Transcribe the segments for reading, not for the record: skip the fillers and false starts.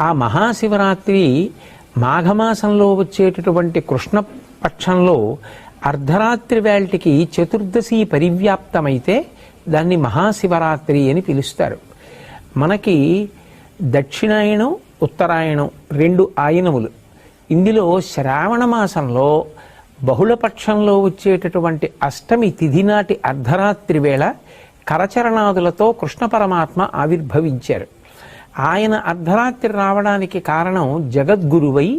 ఆ మహాశివరాత్రి మాఘమాసంలో వచ్చేటటువంటి కృష్ణపక్షంలో అర్ధరాత్రి వేళటికి చతుర్దశి పరివ్యాప్తమైతే దాన్ని మహాశివరాత్రి అని పిలుస్తారు. మనకి దక్షిణాయనం ఉత్తరాయణం రెండు ఆయనములు. ఇందులో శ్రావణ మాసంలో బహుళపక్షంలో వచ్చేటటువంటి అష్టమి తిథి నాటి అర్ధరాత్రి వేళ కరచరణాదులతో కృష్ణ పరమాత్మ ఆవిర్భవించారు. ఆయన అర్ధరాత్రి రావడానికి కారణం జగద్గురువై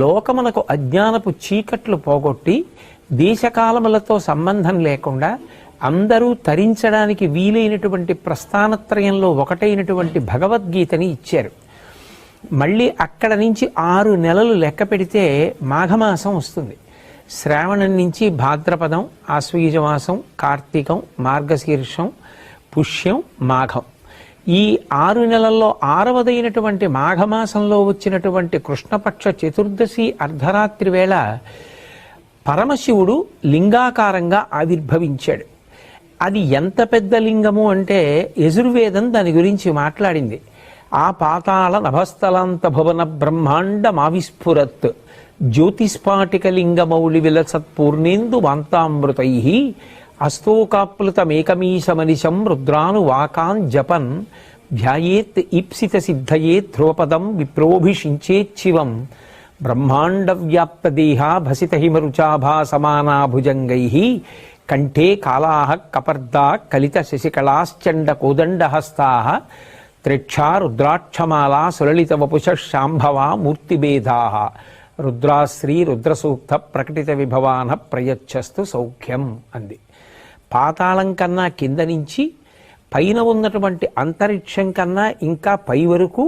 లోకమునకు అజ్ఞానపు చీకట్లు పోగొట్టి దేశకాలములతో సంబంధం లేకుండా అందరూ తరించడానికి వీలైనటువంటి ప్రస్థానత్రయంలో ఒకటైనటువంటి భగవద్గీతని ఇచ్చారు. మళ్ళీ అక్కడ నుంచి 6 నెలలు లెక్క పెడితే మాఘమాసం వస్తుంది. శ్రావణం నుంచి భాద్రపదం, ఆశ్వయుజమాసం, కార్తీకం, మార్గశీర్షం, పుష్యం, మాఘం. ఈ 6 నెలల్లో 6వదైనటువంటి మాఘమాసంలో వచ్చినటువంటి కృష్ణపక్ష చతుర్దశి అర్ధరాత్రి వేళ పరమశివుడు లింగాకారంగా ఆవిర్భవించాడు. అది ఎంత పెద్ద లింగము అంటే యజుర్వేదం దాని గురించి మాట్లాడింది. ఆ పాతాళ నభస్థలాంత భువన బ్రహ్మాండమావిస్ఫురత్ జ్యోతిస్ఫాటిక లింగమౌళి విలసత్పూర్ణేందు వాంతామృతై అస్తోకాప్లుతమేకమీశమనిశం రుద్రాను వాకాన్ జపన్ ధ్యాయేత్ ఈప్సిత సిద్ధయే ధ్రువపదం విప్రోభిషించేచ్చివం బ్రహ్మాండ వ్యాప్త దేహా భసిత హిమరుచాభా సమానా భుజంగై కంఠే కాళాః కపర్దా కలిత శశికళాశ్చండ కోదండహస్తా త్రిక్షా రుద్రాక్షమాలా సులలిత వపుష శాంభవా మూర్తిభేదా రుద్రాశ్రీ రుద్రసూక్త ప్రకటిత విభవాన ప్రయచ్చస్తు సౌఖ్యం అంది. పాతాళం కన్నా కింద నుంచి పైన ఉన్నటువంటి అంతరిక్షం కన్నా ఇంకా పై వరకు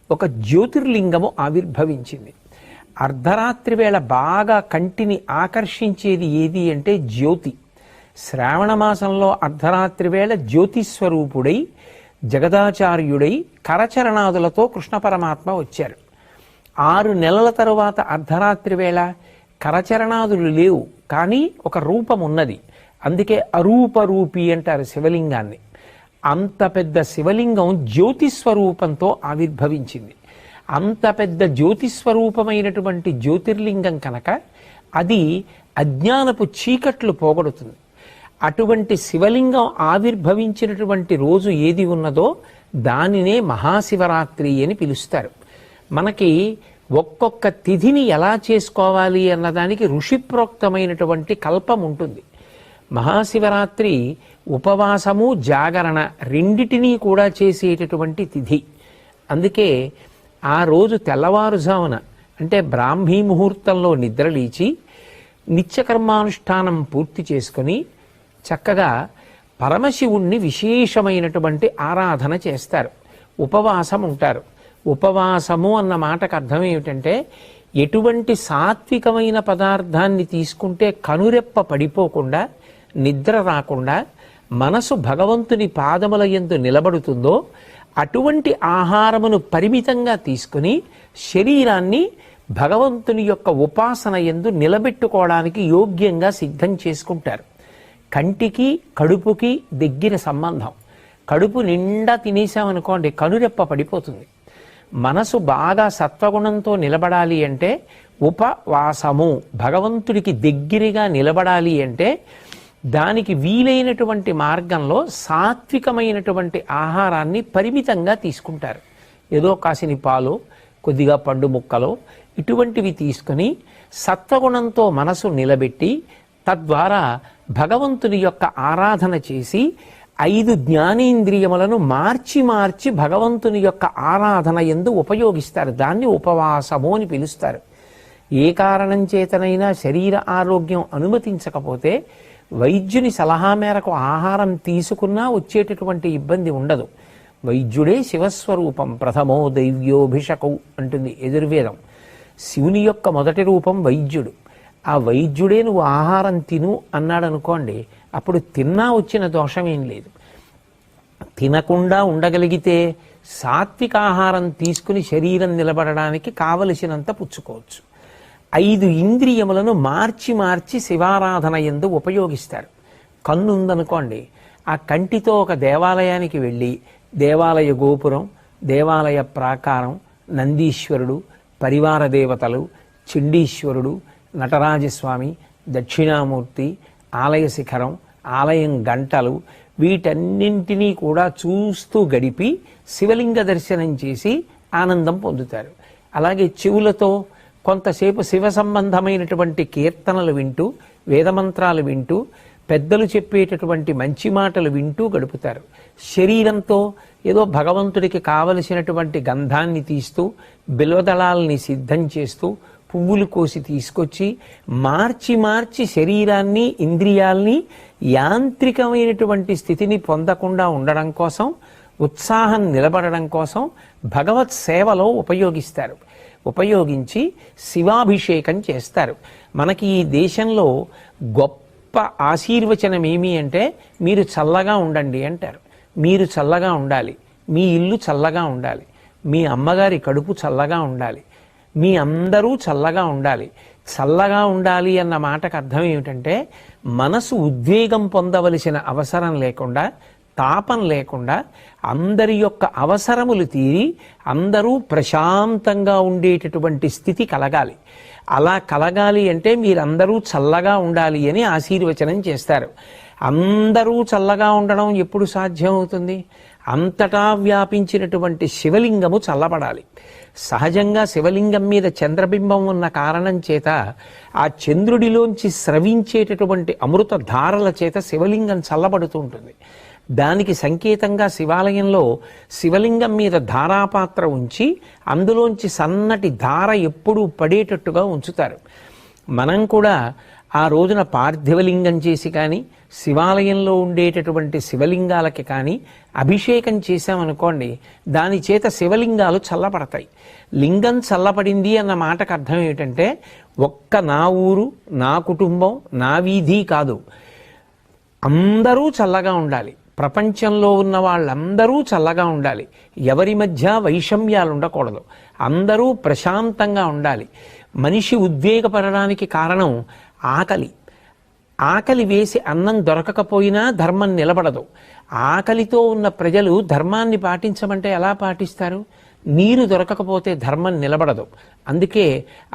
ఒక జ్యోతిర్లింగము ఆవిర్భవించింది. అర్ధరాత్రి వేళ బాగా కంటిని ఆకర్షించేది ఏది అంటే జ్యోతి. శ్రావణ మాసంలో అర్ధరాత్రి వేళ జ్యోతిస్వరూపుడై జగదాచార్యుడై కరచరణాదులతో కృష్ణ పరమాత్మ వచ్చారు. 6 నెలల తరువాత అర్ధరాత్రి వేళ కరచరణాదులు లేవు, కానీ ఒక రూపం ఉన్నది. అందుకే అరూపరూపి అంటారు శివలింగాన్ని. అంత పెద్ద శివలింగం జ్యోతిస్వరూపంతో ఆవిర్భవించింది. అంత పెద్ద జ్యోతిస్వరూపమైనటువంటి జ్యోతిర్లింగం కనుక అది అజ్ఞానపు చీకట్లు పోగొడుతుంది. అటువంటి శివలింగం ఆవిర్భవించినటువంటి రోజు ఏది ఉన్నదో దానినే మహాశివరాత్రి అని పిలుస్తారు. మనకి ఒక్కొక్క తిథిని ఎలా చేసుకోవాలి అన్నదానికి ఋషిప్రోక్తమైనటువంటి కల్పం ఉంటుంది. మహాశివరాత్రి ఉపవాసము జాగరణ రెండిటినీ కూడా చేసేటటువంటి తిథి. అందుకే ఆ రోజు తెల్లవారుజామున అంటే బ్రాహ్మీ ముహూర్తంలో నిద్రలేచి నిత్యకర్మానుష్ఠానం పూర్తి చేసుకుని చక్కగా పరమశివుణ్ణి విశేషమైనటువంటి ఆరాధన చేస్తారు. ఉపవాసం ఉంటారు. ఉపవాసము అన్న మాటకు అర్థం ఏమిటంటే ఎటువంటి సాత్వికమైన పదార్థాన్ని తీసుకుంటే కనురెప్ప పడిపోకుండా నిద్ర రాకుండా మనసు భగవంతుని పాదముల యందు నిలబడుతుందో అటువంటి ఆహారమును పరిమితంగా తీసుకుని శరీరాన్ని భగవంతుని యొక్క ఉపాసన యందు నిలబెట్టుకోవడానికి యోగ్యంగా సిద్ధం చేసుకుంటారు. కంటికి కడుపుకి దగ్గర సంబంధం. కడుపు నిండా తినేసామనుకోండి కనురెప్ప పడిపోతుంది. మనసు బాగా సత్వగుణంతో నిలబడాలి అంటే ఉపవాసము, భగవంతుడికి దగ్గరగా నిలబడాలి అంటే దానికి వీలైనటువంటి మార్గంలో సాత్వికమైనటువంటి ఆహారాన్ని పరిమితంగా తీసుకుంటారు. ఏదో కాసిని పాలు, కొద్దిగా పండు ముక్కలు ఇటువంటివి తీసుకుని సత్వగుణంతో మనసు నిలబెట్టి తద్వారా భగవంతుని యొక్క ఆరాధన చేసి 5 జ్ఞానేంద్రియములను మార్చి మార్చి భగవంతుని యొక్క ఆరాధన యందు ఉపయోగిస్తారు. దాన్ని ఉపవాసము అని పిలుస్తారు. ఏ కారణం చేతనైనా శరీర ఆరోగ్యం అనుమతించకపోతే వైద్యుని సలహా మేరకు ఆహారం తీసుకున్నా వచ్చేటటువంటి ఇబ్బంది ఉండదు. వైద్యుడే శివస్వరూపం ప్రథమో దైవ్యోభిషకౌ అంటుంది యజుర్వేదం. శివుని యొక్క మొదటి రూపం వైద్యుడు. ఆ వైద్యుడే నువ్వు ఆహారం తిను అన్నాడు అనుకోండి, అప్పుడు తిన్నా వచ్చిన దోషం ఏం లేదు. తినకుండా ఉండగలిగితే సాత్విక ఆహారం తీసుకుని శరీరం నిలబడడానికి కావలసినంత పుచ్చుకోవచ్చు. 5 ఇంద్రియములను మార్చి మార్చి శివారాధన యందు ఉపయోగిస్తారు. కన్ను ఉందనుకోండి, ఆ కంటితో ఒక దేవాలయానికి వెళ్ళి దేవాలయ గోపురం, దేవాలయ ప్రాకారం, నందీశ్వరుడు, పరివార దేవతలు, చండీశ్వరుడు, నటరాజస్వామి, దక్షిణామూర్తి, ఆలయ శిఖరం, ఆలయం గంటలు, వీటన్నింటినీ కూడా చూస్తూ గడిపి శివలింగ దర్శనం చేసి ఆనందం పొందుతారు. అలాగే చెవులతో కొంతసేపు శివ సంబంధమైనటువంటి కీర్తనలు వింటూ, వేదమంత్రాలు వింటూ, పెద్దలు చెప్పేటటువంటి మంచి మాటలు వింటూ గడుపుతారు. శరీరంతో ఏదో భగవంతుడికి కావలసినటువంటి గంధాన్ని తీస్తూ, బిల్వదళాలని సిద్ధం చేస్తూ, పువ్వులు కోసి తీసుకొచ్చి మార్చి మార్చి శరీరాన్ని, ఇంద్రియాల్ని యాంత్రికమైనటువంటి స్థితిని పొందకుండా ఉండడం కోసం, ఉత్సాహం నిలబడడం కోసం భగవత్ సేవలో ఉపయోగిస్తారు. ఉపయోగించి శివాభిషేకం చేస్తారు. మనకి ఈ దేశంలో గొప్ప ఆశీర్వచనం ఏమి అంటే, మీరు చల్లగా ఉండండి అంటారు. మీరు చల్లగా ఉండాలి, మీ ఇల్లు చల్లగా ఉండాలి, మీ అమ్మగారి కడుపు చల్లగా ఉండాలి, మీ అందరూ చల్లగా ఉండాలి. చల్లగా ఉండాలి అన్న మాటకు అర్థం ఏమిటంటే, మనసు ఉద్వేగం పొందవలసిన అవసరం లేకుండా, తాపం లేకుండా, అందరి యొక్క అవసరములు తీరి అందరూ ప్రశాంతంగా ఉండేటటువంటి స్థితి కలగాలి. అలా కలగాలి అంటే మీరందరూ చల్లగా ఉండాలి అని ఆశీర్వచనం చేస్తారు. అందరూ చల్లగా ఉండడం ఎప్పుడు సాధ్యమవుతుంది? అంతటా వ్యాపించినటువంటి శివలింగము చల్లబడాలి. సహజంగా శివలింగం మీద చంద్రబింబం ఉన్న కారణం చేత ఆ చంద్రుడిలోంచి స్రవించేటటువంటి అమృత ధారల చేత శివలింగం చల్లబడుతూ ఉంటుంది. దానికి సంకేతంగా శివాలయంలో శివలింగం మీద ధారాపాత్ర ఉంచి అందులోంచి సన్నటి ధార ఎప్పుడూ పడేటట్టుగా ఉంచుతారు. మనం కూడా ఆ రోజున పార్థివలింగం చేసి కానీ, శివాలయంలో ఉండేటటువంటి శివలింగాలకి కానీ అభిషేకం చేశామనుకోండి, దాని చేత శివలింగాలు చల్లబడతాయి. లింగం చల్లబడింది అన్న మాటకు అర్థం ఏమిటంటే, ఒక్క నా ఊరు, నా కుటుంబం, నా వీధి కాదు, అందరూ చల్లగా ఉండాలి. ప్రపంచంలో ఉన్న వాళ్ళందరూ చల్లగా ఉండాలి. ఎవరి మధ్య వైషమ్యాలు ఉండకూడదు. అందరూ ప్రశాంతంగా ఉండాలి. మనిషి ఉద్వేగపడడానికి కారణం ఆకలి. ఆకలి వేసి అన్నం దొరకకపోయినా ధర్మం నిలబడదు. ఆకలితో ఉన్న ప్రజలు ధర్మాన్ని పాటించమంటే ఎలా పాటిస్తారు? నీరు దొరకకపోతే ధర్మం నిలబడదు. అందుకే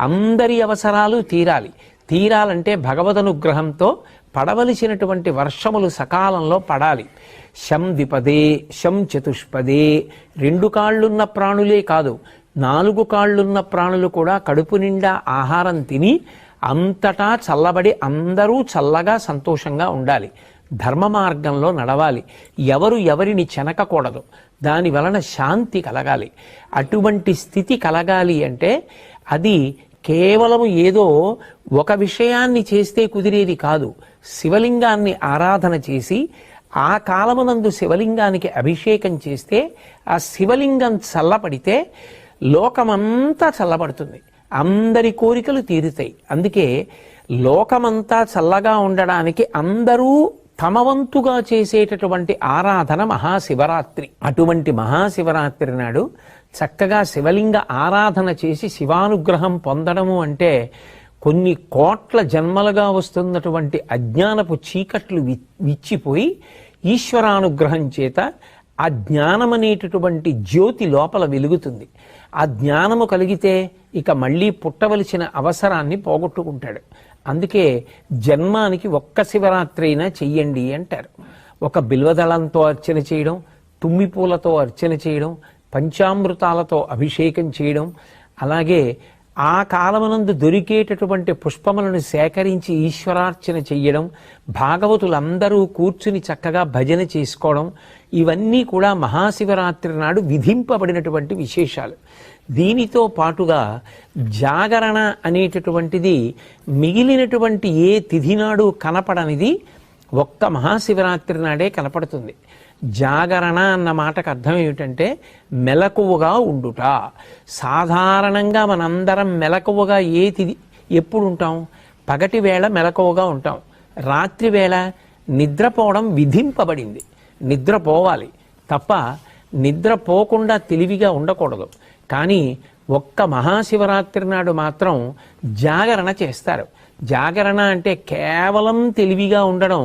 అందరి అవసరాలు తీరాలంటే భగవదనుగ్రహంతో పడవలసినటువంటి వర్షములు సకాలంలో పడాలి. శం ద్విపదే, శం చతుష్పదే, 2 కాళ్ళున్న ప్రాణులే కాదు, 4 కాళ్ళున్న ప్రాణులు కూడా కడుపు నిండా ఆహారం తిని అంతటా చల్లబడి అందరూ చల్లగా సంతోషంగా ఉండాలి. ధర్మ మార్గంలో నడవాలి. ఎవరు ఎవరిని చెనకకూడదు. దాని వలన శాంతి కలగాలి. అటువంటి స్థితి కలగాలి అంటే అది కేవలం ఏదో ఒక విషయాన్ని చేస్తే కుదిరేది కాదు. శివలింగాన్ని ఆరాధన చేసి ఆ కాలమునందు శివలింగానికి అభిషేకం చేస్తే, ఆ శివలింగం చల్లబడితే లోకమంతా చల్లబడుతుంది. అందరి కోరికలు తీరుతాయి. అందుకే లోకమంతా చల్లగా ఉండడానికి అందరూ తమ వంతుగా చేసేటటువంటి ఆరాధన మహాశివరాత్రి. అటువంటి మహాశివరాత్రి నాడు చక్కగా శివలింగ ఆరాధన చేసి శివానుగ్రహం పొందడము అంటే, కొన్ని కోట్ల జన్మలుగా వస్తున్నటువంటి అజ్ఞానపు చీకట్లు విచ్చిపోయి ఈశ్వరానుగ్రహం చేత ఆ జ్ఞానమనేటటువంటి జ్యోతి లోపల వెలుగుతుంది. ఆ జ్ఞానము కలిగితే ఇక మళ్ళీ పుట్టవలసిన అవసరాన్ని పోగొట్టుకుంటాడు. అందుకే జన్మానికి ఒక్క శివరాత్రి అయినా చెయ్యండి అంటారు. ఒక బిల్వదళంతో అర్చన చేయడం, తుమ్మిపూలతో అర్చన చేయడం, పంచామృతాలతో అభిషేకం చేయడం, అలాగే ఆ కాలమునందు దొరికేటటువంటి పుష్పములను సేకరించి ఈశ్వరార్చన చెయ్యడం, భాగవతులందరూ కూర్చుని చక్కగా భజన చేసుకోవడం, ఇవన్నీ కూడా మహాశివరాత్రి నాడు విధింపబడినటువంటి విశేషాలు. దీనితో పాటుగా జాగరణ అనేటటువంటిది మిగిలినటువంటి ఏ తిథి నాడు కనపడనిది ఒక్క మహాశివరాత్రి నాడే కనపడుతుంది. జాగరణ అన్న మాటకు అర్థం ఏమిటంటే మెలకువగా ఉండుట. సాధారణంగా మనందరం మెలకువగా ఎప్పుడు ఉంటాం? పగటి వేళ మెలకువగా ఉంటాం. రాత్రి వేళ నిద్రపోవడం విధింపబడింది. నిద్రపోవాలి తప్ప నిద్రపోకుండా తెలివిగా ఉండకూడదు. కానీ ఒక్క మహాశివరాత్రి నాడు మాత్రం జాగరణ చేస్తారు. జాగరణ అంటే కేవలం తెలివిగా ఉండడం,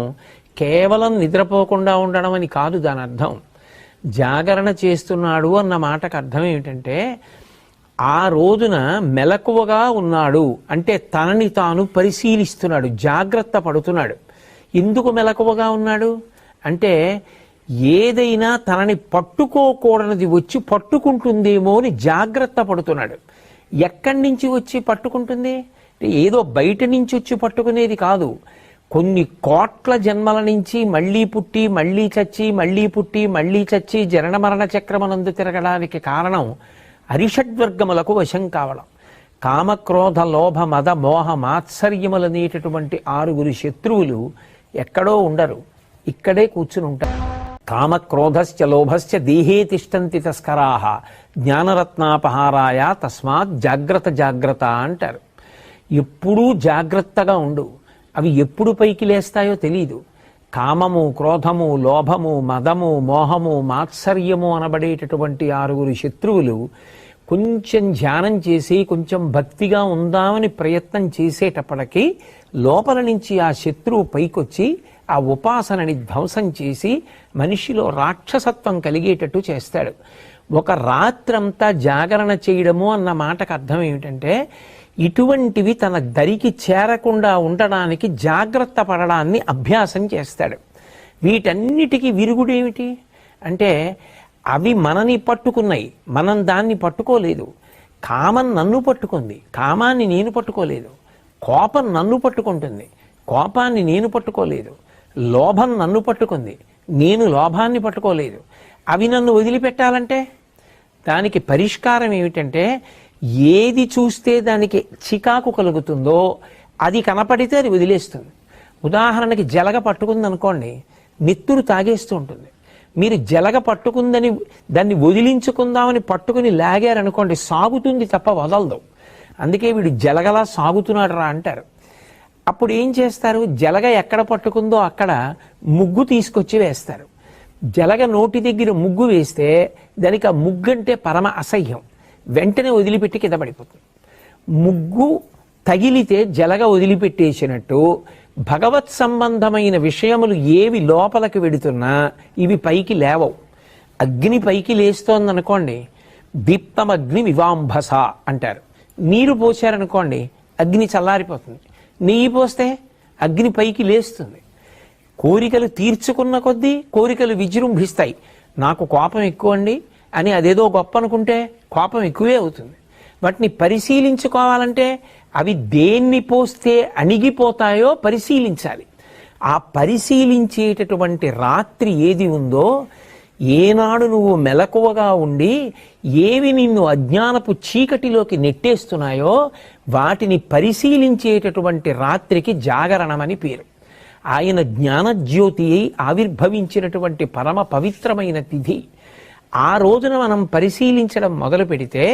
కేవలం నిద్రపోకుండా ఉండడం అని కాదు దాని అర్థం. జాగరణ చేస్తున్నాడు అన్న మాటకు అర్థం ఏమిటంటే, ఆ రోజున మెలకువగా ఉన్నాడు అంటే తనని తాను పరిశీలిస్తున్నాడు, జాగ్రత్త పడుతున్నాడు. ఎందుకు మెలకువగా ఉన్నాడు అంటే ఏదైనా తనని పట్టుకోకూడనిది వచ్చి పట్టుకుంటుందేమో అని జాగ్రత్త పడుతున్నాడు. ఎక్కడి నుంచి వచ్చి పట్టుకుంటుంది? ఏదో బయట నుంచి వచ్చి పట్టుకునేది కాదు. కొన్ని కోట్ల జన్మల నుంచి మళ్ళీ పుట్టి మళ్ళీ చచ్చి మళ్ళీ పుట్టి మళ్ళీ చచ్చి జనన మరణ చక్రమనందు తిరగడానికి కారణం అరిషడ్వర్గములకు వశం కావడం. కామక్రోధ లోభ మద మోహ మాత్సర్యములనేటటువంటి 6 శత్రువులు ఎక్కడో ఉండరు, ఇక్కడే కూర్చుని ఉంటారు. కామక్రోధశ్చ లోభశ్చ దేహే తిష్టంతి తస్కరాహ జ్ఞానరత్నాపహారాయ తస్మాత్ జాగ్రత్త జాగ్రత్త అంటారు. ఎప్పుడూ జాగ్రత్తగా ఉండు. అవి ఎప్పుడు పైకి లేస్తాయో తెలీదు. కామము, క్రోధము, లోభము, మదము, మోహము, మాత్సర్యము అనబడేటటువంటి 6 శత్రువులు కొంచెం ధ్యానం చేసి కొంచెం భక్తిగా ఉందామని ప్రయత్నం చేసేటప్పటికీ లోపల నుంచి ఆ శత్రువు పైకొచ్చి ఆ ఉపాసనని ధ్వంసం చేసి మనిషిలో రాక్షసత్వం కలిగేటట్టు చేస్తాడు. ఒక రాత్రంతా జాగరణ చేయడము అన్న మాటకు అర్థం ఏమిటంటే ఇటువంటివి తన దరికి చేరకుండా ఉండడానికి జాగ్రత్త పడడాన్ని అభ్యాసం చేస్తాడు. వీటన్నిటికీ విరుగుడేమిటి అంటే అవి మనని పట్టుకున్నాయి, మనం దాన్ని పట్టుకోలేదు. కామం నన్ను పట్టుకుంది, కామాన్ని నేను పట్టుకోలేదు. కోపం నన్ను పట్టుకుంటుంది, కోపాన్ని నేను పట్టుకోలేదు. లోభం నన్ను పట్టుకుంది, నేను లోభాన్ని పట్టుకోలేదు. అవి నన్ను వదిలిపెట్టాలంటే దానికి పరిష్కారం ఏమిటంటే ఏది చూస్తే దానికి చికాకు కలుగుతుందో అది కనపడితే అది వదిలేస్తుంది. ఉదాహరణకి జలగ పట్టుకుంది అనుకోండి, నెత్తురు తాగేస్తూ ఉంటుంది. మీరు జలగ పట్టుకుందని దాన్ని వదిలించుకుందామని పట్టుకుని లాగారనుకోండి, సాగుతుంది తప్ప వదలదు. అందుకే వీడు జలగలా సాగుతున్నాడు రా అంటారు. అప్పుడు ఏం చేస్తారు? జలగ ఎక్కడ పట్టుకుందో అక్కడ ముగ్గు తీసుకొచ్చి వేస్తారు. జలగ నోటి దగ్గర ముగ్గు వేస్తే దానికి ఆ ముగ్గు అంటే పరమ అసహ్యం, వెంటనే వదిలిపెట్టి కింద పడిపోతుంది. ముగ్గు తగిలితే జలగ వదిలిపెట్టేసినట్టు భగవత్ సంబంధమైన విషయములు ఏవి లోపలికి వెడుతున్నా ఇవి పైకి లేవవు. అగ్ని పైకి లేస్తోందనుకోండి, దీప్తమగ్ని వివాంభస అంటారు. నీరు పోసారనుకోండి అగ్ని చల్లారిపోతుంది. నెయ్యి పోస్తే అగ్ని పైకి లేస్తుంది. కోరికలు తీర్చుకున్న కొద్దీ కోరికలు విజృంభిస్తాయి. నాకు కోపం ఎక్కువ అండి అని అదేదో గొప్ప అనుకుంటే కోపం ఎక్కువే అవుతుంది. వాటిని పరిశీలించుకోవాలంటే అవి దేన్ని పోస్తే అణిగిపోతాయో పరిశీలించాలి. ఆ పరిశీలించేటటువంటి రాత్రి ఏది ఉందో, ఏనాడు నువ్వు మెలకువగా ఉండి ఏవి నిన్ను అజ్ఞానపు చీకటిలోకి నెట్టేస్తున్నాయో వాటిని పరిశీలించేటటువంటి రాత్రికి జాగరణమని పేరు. ఆయన జ్ఞానజ్యోతి అయి ఆవిర్భవించినటువంటి పరమ పవిత్రమైన తిథి. ఆ రోజున మనం పరిశీలించడం మొదలు పెడితే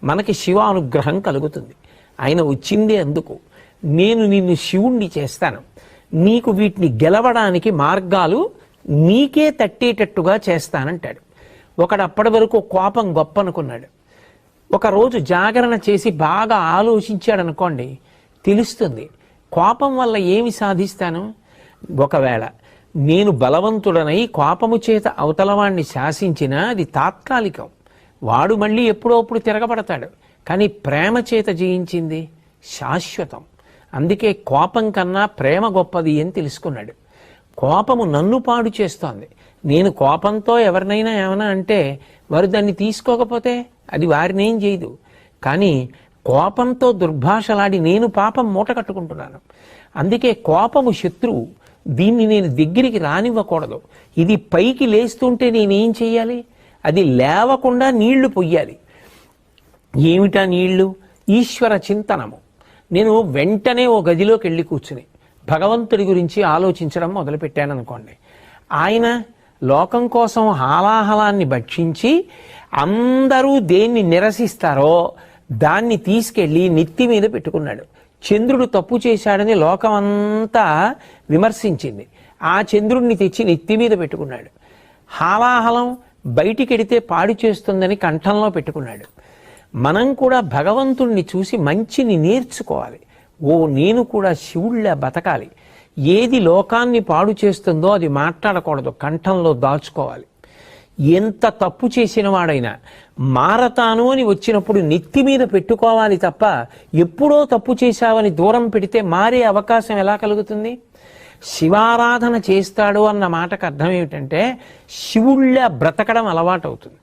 మనకి శివానుగ్రహం కలుగుతుంది. ఆయన వచ్చిందే అందుకు. నేను నిన్ను శివుణ్ణి చేస్తాను, నీకు వీటిని గెలవడానికి మార్గాలు నీకే తట్టేటట్టుగా చేస్తానంటాడు. ఒకడు అప్పటి వరకు కోపం గొప్ప అనుకున్నాడు. ఒకరోజు జాగరణ చేసి బాగా ఆలోచించాడు అనుకోండి, తెలుస్తుంది కోపం వల్ల ఏమి సాధిస్తాను. ఒకవేళ నేను బలవంతుడనై కోపము చేత అవతలవాణ్ణి శాసించినా అది తాత్కాలికం, వాడు మళ్ళీ ఎప్పుడోప్పుడు తిరగబడతాడు. కానీ ప్రేమ చేత జయించింది శాశ్వతం. అందుకే కోపం కన్నా ప్రేమ గొప్పది అని తెలుసుకున్నాడు. కోపము నన్ను పాడు చేస్తోంది. నేను కోపంతో ఎవరినైనా ఏమైనా అంటే వారు దాన్ని తీసుకోకపోతే అది వారినేం చేయదు. కానీ కోపంతో దుర్భాషలాడి నేను పాపం మూట కట్టుకుంటున్నాను. అందుకే కోపము శత్రువు. దీన్ని నేను దగ్గరికి రానివ్వకూడదు. ఇది పైకి లేస్తుంటే నేనేం చెయ్యాలి? అది లేవకుండా నీళ్లు పొయ్యాలి. ఏమిటా నీళ్లు? ఈశ్వర చింతనము. నేను వెంటనే ఓ గదిలోకి వెళ్ళి కూర్చుని భగవంతుడి గురించి ఆలోచించడం మొదలుపెట్టాను అనుకోండి, ఆయన లోకం కోసం హాలాహలాన్ని భక్షించి అందరూ దేన్ని నిరసిస్తారో దాన్ని తీసుకెళ్ళి నెత్తి మీద పెట్టుకున్నాడు. చంద్రుడు తప్పు చేశాడని లోకమంతా విమర్శించింది, ఆ చంద్రుడిని తెచ్చి నెత్తి మీద పెట్టుకున్నాడు. హాలాహలం బయటికెడితే పాడు చేస్తుందని కంఠంలో పెట్టుకున్నాడు. మనం కూడా భగవంతుణ్ణి చూసి మంచిని నేర్చుకోవాలి. ఓ నేను కూడా శివుళ్ళ బతకాలి. ఏది లోకాన్ని పాడు చేస్తుందో అది మాట్లాడకూడదు, కంఠంలో దాచుకోవాలి. ఎంత తప్పు చేసిన వాడైనా మారతాను అని వచ్చినప్పుడు నెత్తి మీద పెట్టుకోవాలి తప్ప ఎప్పుడో తప్పు చేశావని దూరం పెడితే మారే అవకాశం ఎలా కలుగుతుంది? శివారాధన చేస్తాడు అన్న మాటకు అర్థం ఏమిటంటే శివుళ్ళ బ్రతకడం అలవాటు అవుతుంది.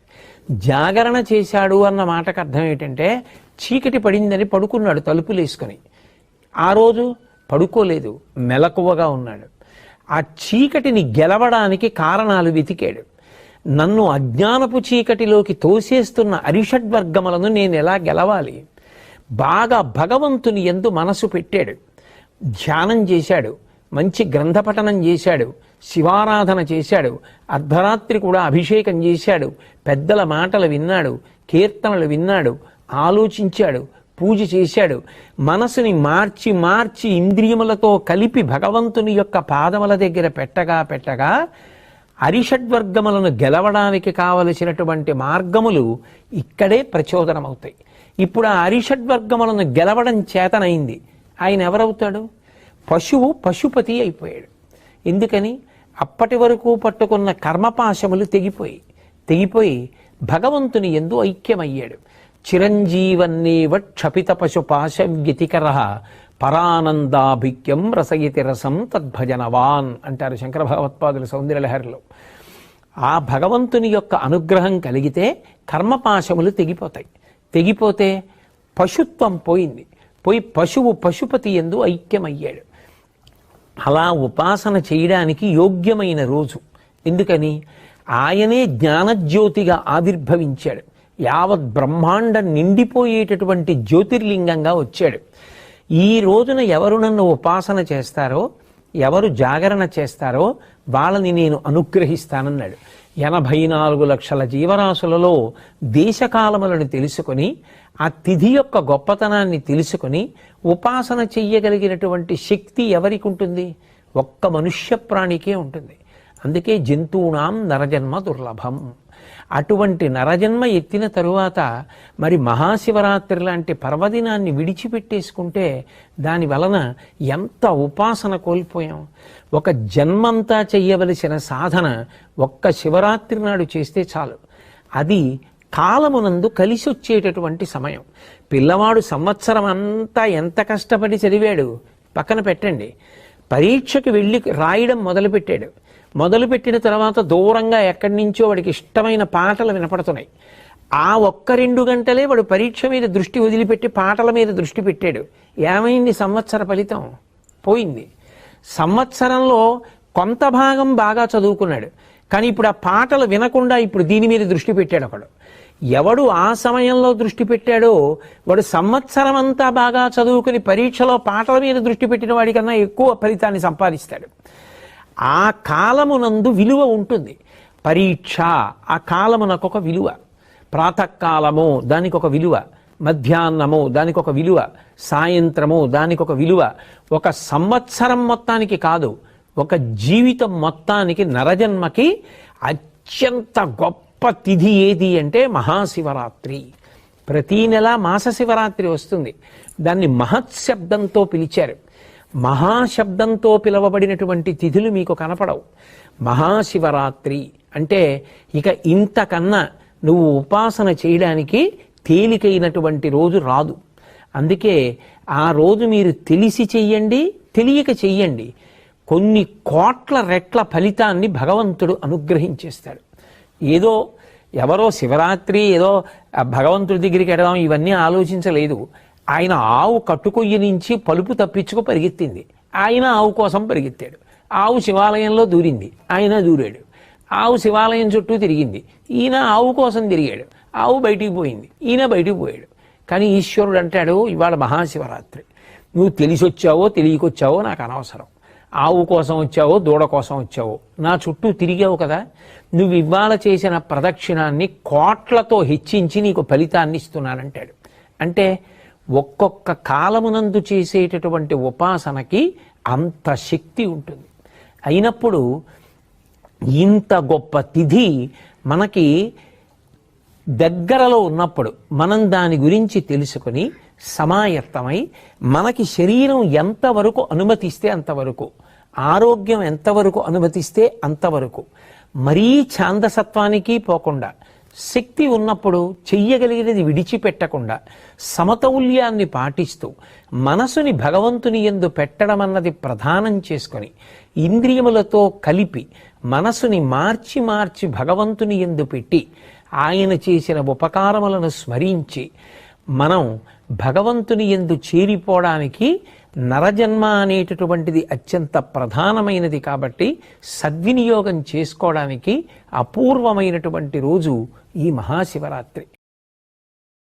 జాగరణ చేశాడు అన్న మాటకు అర్థం ఏమిటంటే చీకటి పడిందని పడుకున్నాడు తలుపులేసుకొని. ఆ రోజు పడుకోలేదు, మెలకువగా ఉన్నాడు. ఆ చీకటిని గెలవడానికి కారణాలు వెతికాడు. నన్ను అజ్ఞానపు చీకటిలోకి తోసేస్తున్న అరిషడ్వర్గములను నేను ఎలా గెలవాలి? బాగా భగవంతుని యందు మనసు పెట్టాడు, ధ్యానం చేశాడు, మంచి గ్రంథపఠనం చేశాడు, శివారాధన చేశాడు, అర్ధరాత్రి కూడా అభిషేకం చేశాడు, పెద్దల మాటలు విన్నాడు, కీర్తనలు విన్నాడు, ఆలోచించాడు, పూజ చేశాడు. మనసుని మార్చి మార్చి ఇంద్రియములతో కలిపి భగవంతుని యొక్క పాదముల దగ్గర పెట్టగా అరిషడ్వర్గములను గెలవడానికి కావలసినటువంటి మార్గములు ఇక్కడే ప్రచోదనమవుతాయి. ఇప్పుడు ఆ అరిషడ్వర్గములను గెలవడం చేతనైంది. ఆయన ఎవరవుతాడు? పశువు పశుపతి అయిపోయాడు. ఎందుకని? అప్పటి వరకు పట్టుకున్న కర్మపాశములు తెగిపోయి భగవంతుని యందు ఐక్యమయ్యాడు. చిరంజీవన్నేవ క్షపిత పశుపాశ వ్యతికర పరానందాభిక్యం రసయతి రసం తద్భజనవాన్ అంటారు శంకర భగవత్పాదుల సౌందర్యలహరిలో. ఆ భగవంతుని యొక్క అనుగ్రహం కలిగితే కర్మపాశములు తెగిపోతే పశుత్వం పోయి పశువు పశుపతి యందు ఐక్యమయ్యాడు. అలా ఉపాసన చేయడానికి యోగ్యమైన రోజు. ఎందుకని? ఆయనే జ్ఞానజ్యోతిగా ఆవిర్భవించాడు. యావత్ బ్రహ్మాండం నిండిపోయేటటువంటి జ్యోతిర్లింగంగా వచ్చాడు. ఈ రోజున ఎవరు నన్ను ఉపాసన చేస్తారో, ఎవరు జాగరణ చేస్తారో వాళ్ళని నేను అనుగ్రహిస్తానన్నాడు. 84 లక్షల జీవరాశులలో దేశకాలములను తెలుసుకొని ఆ తిథి యొక్క గొప్పతనాన్ని తెలుసుకొని ఉపాసన చెయ్యగలిగినటువంటి శక్తి ఎవరికి ఉంటుంది? ఒక్క మనుష్య ప్రాణికే ఉంటుంది. అందుకే జంతువునాం నరజన్మ దుర్లభం. అటువంటి నరజన్మ ఎత్తిన తరువాత మరి మహాశివరాత్రి లాంటి పర్వదినాన్ని విడిచిపెట్టేసుకుంటే దాని వలన ఎంత ఉపాసన కోల్పోయాం. ఒక జన్మంతా చెయ్యవలసిన సాధన ఒక్క శివరాత్రి నాడు చేస్తే చాలు. అది కాలమునందు కలిసి వచ్చేటటువంటి సమయం. పిల్లవాడు సంవత్సరం అంతా ఎంత కష్టపడి చదివాడు పక్కన పెట్టండి. పరీక్షకు వెళ్ళి రాయడం మొదలుపెట్టిన తర్వాత దూరంగా ఎక్కడి నుంచో వాడికి ఇష్టమైన పాటలు వినపడుతున్నాయి. ఆ 1-2 గంటలే వాడు పరీక్ష మీద దృష్టి వదిలిపెట్టి పాటల మీద దృష్టి పెట్టాడు. ఏమైంది? సంవత్సర ఫలితం పోయింది. సంవత్సరంలో కొంత భాగం బాగా చదువుకున్నాడు, కానీ ఇప్పుడు ఆ పాటలు వినకుండా ఇప్పుడు దీని మీద దృష్టి పెట్టాడు ఒకడు. ఎవడు ఆ సమయంలో దృష్టి పెట్టాడో వాడు సంవత్సరం అంతా బాగా చదువుకుని పరీక్షలో పాటల మీద దృష్టి పెట్టిన వాడికన్నా ఎక్కువ ఫలితాన్ని సంపాదిస్తాడు. ఆ కాలమునందు విలువ ఉంటుంది. పరీక్ష ఆ కాలమునకు ఒక విలువ. ప్రాతకాలము దానికి ఒక విలువ, మధ్యాహ్నము దానికి ఒక విలువ, సాయంత్రము దానికి ఒక విలువ. ఒక సంవత్సరం మొత్తానికి కాదు, ఒక జీవితం మొత్తానికి నరజన్మకి అత్యంత గొప్ప తిథి ఏది అంటే మహాశివరాత్రి. ప్రతీ నెల మాస శివరాత్రి వస్తుంది. దాన్ని మహత్శబ్దంతో పిలిచారు. మహాశబ్దంతో పిలవబడినటువంటి తిథులు మీకు కనపడవు. మహాశివరాత్రి అంటే ఇక ఇంతకన్నా నువ్వు ఉపాసన చేయడానికి తేలికైనటువంటి రోజు రాదు. అందుకే ఆ రోజు మీరు తెలిసి చెయ్యండి, తెలియక చెయ్యండి, కొన్ని కోట్ల రెట్ల ఫలితాన్ని భగవంతుడు అనుగ్రహించేస్తాడు. ఏదో ఎవరో శివరాత్రి ఏదో భగవంతుడి దగ్గరికి ఎడదాం ఇవన్నీ ఆలోచించలేదు. ఆయన ఆవు కట్టుకొయ్యి నుంచి పలుపు తప్పించుకు పరిగెత్తింది, ఆయన ఆవు కోసం పరిగెత్తాడు. ఆవు శివాలయంలో దూరింది, ఆయన దూరాడు. ఆవు శివాలయం చుట్టూ తిరిగింది, ఈయన ఆవు కోసం తిరిగాడు. ఆవు బయటికి పోయింది, ఈయన బయటికి పోయాడు. కానీ ఈశ్వరుడు అంటాడు, ఇవాళ మహాశివరాత్రి, నువ్వు తెలిసి వచ్చావో తెలియకొచ్చావో నాకు అనవసరం. ఆవు కోసం వచ్చావో దూడ కోసం వచ్చావో నా చుట్టూ తిరిగావు కదా, నువ్వు ఇవాళ చేసిన ప్రదక్షిణాన్ని కోట్లతో హెచ్చించి నీకు ఫలితాన్ని ఇస్తున్నానంటాడు. అంటే ఒక్కొక్క కాలమునందు చేసేటటువంటి ఉపాసనకి అంత శక్తి ఉంటుంది. అయినప్పుడు ఇంత గొప్ప తిథి మనకి దగ్గరలో ఉన్నప్పుడు మనం దాని గురించి తెలుసుకొని సమాయత్తమై మనకి శరీరం ఎంతవరకు అనుమతిస్తే అంతవరకు, ఆరోగ్యం ఎంతవరకు అనుమతిస్తే అంతవరకు, మరీ ఛాందసత్వానికి పోకుండా, శక్తి ఉన్నప్పుడు చెయ్యగలిగినది విడిచిపెట్టకుండా సమతౌల్యాన్ని పాటిస్తూ మనసుని భగవంతుని యందు పెట్టడం అన్నది ప్రధానం చేసుకొని ఇంద్రియములతో కలిపి మనసుని మార్చి మార్చి భగవంతుని యందు పెట్టి ఆయన చేసిన ఉపకారములను స్మరించి మనం భగవంతుని యందు చేరిపోవడానికి నరజన్మ అనేటటువంటిది అత్యంత ప్రధానమైనది. కాబట్టి సద్వినియోగం చేసుకోవడానికి అపూర్వమైనటువంటి రోజు ఈ మహాశివరాత్రి.